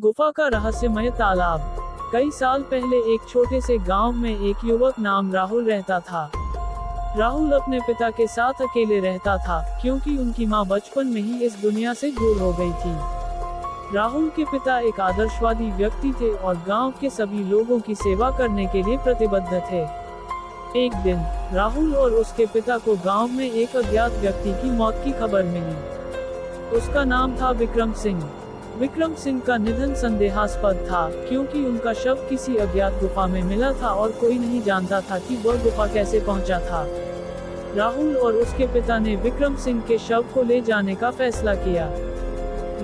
गुफा का रहस्यमय तालाब। कई साल पहले एक छोटे से गांव में एक युवक नाम राहुल रहता था। राहुल अपने पिता के साथ अकेले रहता था, क्योंकि उनकी मां बचपन में ही इस दुनिया से दूर हो गई थी। राहुल के पिता एक आदर्शवादी व्यक्ति थे और गांव के सभी लोगों की सेवा करने के लिए प्रतिबद्ध थे। एक दिन राहुल और उसके पिता को गांव में एक अज्ञात व्यक्ति की मौत की खबर मिली। उसका नाम था विक्रम सिंह। विक्रम सिंह का निधन संदेहास्पद था, क्योंकि उनका शव किसी अज्ञात गुफा में मिला था और कोई नहीं जानता था कि वह गुफा कैसे पहुंचा था। राहुल और उसके पिता ने विक्रम सिंह के शव को ले जाने का फैसला किया।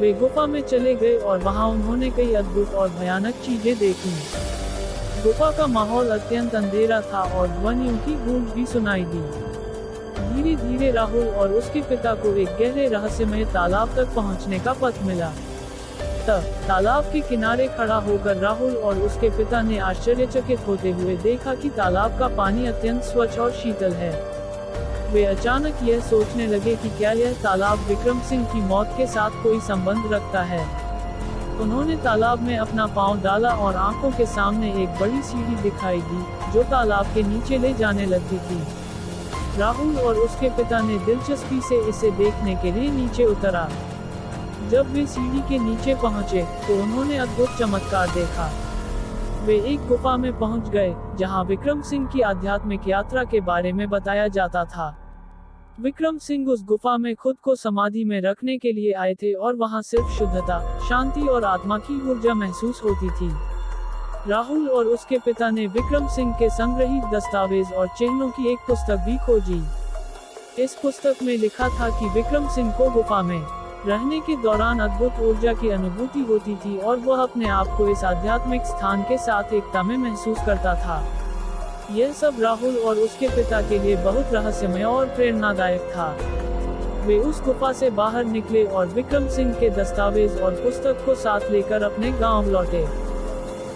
वे गुफा में चले गए और वहां उन्होंने कई अद्भुत और भयानक चीजें देखी। गुफा का माहौल अत्यंत अंधेरा था और ध्वनियों की गूंज भी सुनाई दी। धीरे धीरे राहुल और उसके पिता को एक गहरे रहस्यमय तालाब तक पहुंचने का पथ मिला। तब तालाब के किनारे खड़ा होकर राहुल और उसके पिता ने आश्चर्यचकित होते हुए देखा कि तालाब का पानी अत्यंत स्वच्छ और शीतल है। वे अचानक यह सोचने लगे कि क्या यह तालाब विक्रम सिंह की मौत के साथ कोई संबंध रखता है। उन्होंने तालाब में अपना पांव डाला और आंखों के सामने एक बड़ी सीढ़ी दिखाई दी, जो तालाब के नीचे ले जाने लगी थी। राहुल और उसके पिता ने दिलचस्पी से इसे देखने के लिए नीचे उतरा। जब वे सीढ़ी के नीचे पहुंचे, तो उन्होंने अद्भुत चमत्कार देखा। वे एक गुफा में पहुंच गए, जहां विक्रम सिंह की आध्यात्मिक यात्रा के बारे में बताया जाता था। विक्रम सिंह उस गुफा में खुद को समाधि में रखने के लिए आए थे और वहां सिर्फ शुद्धता, शांति और आत्मा की ऊर्जा महसूस होती थी। राहुल और उसके पिता ने विक्रम सिंह के संग्रहित दस्तावेज और चिन्हों की एक पुस्तक भी खोजी। इस पुस्तक में लिखा था कि विक्रम सिंह को गुफा में रहने के दौरान अद्भुत ऊर्जा की अनुभूति होती थी और वह अपने आप को इस आध्यात्मिक स्थान के साथ एकता में महसूस करता था। यह सब राहुल और उसके पिता के लिए बहुत रहस्यमय और प्रेरणादायक था। वे उस गुफा से बाहर निकले और विक्रम सिंह के दस्तावेज और पुस्तक को साथ लेकर अपने गांव लौटे।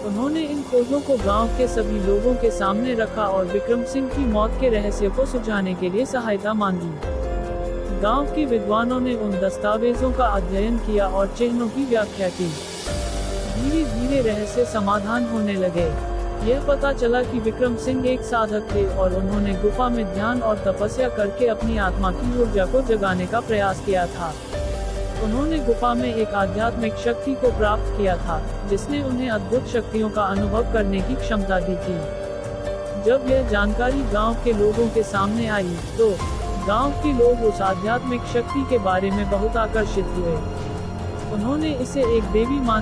उन्होंने इन खोजों को गांव के सभी लोगों के सामने रखा और विक्रम सिंह की मौत के रहस्य को सुलझाने के लिए सहायता मांगी। गांव के विद्वानों ने उन दस्तावेजों का अध्ययन किया और चिन्हों की व्याख्या की। धीरे धीरे रहस्य समाधान होने लगे। यह पता चला कि विक्रम सिंह एक साधक थे और उन्होंने गुफा में ध्यान और तपस्या करके अपनी आत्मा की ऊर्जा को जगाने का प्रयास किया था। उन्होंने गुफा में एक आध्यात्मिक शक्ति को प्राप्त किया था, जिसने उन्हें अद्भुत शक्तियों का अनुभव करने की क्षमता दी थी। जब यह जानकारी गांव के लोगों के सामने आई, तो गांव के लोग उस आध्यात्मिक शक्ति के बारे में बहुत आकर्षित हुए। उन्होंने इसे एक देवी मान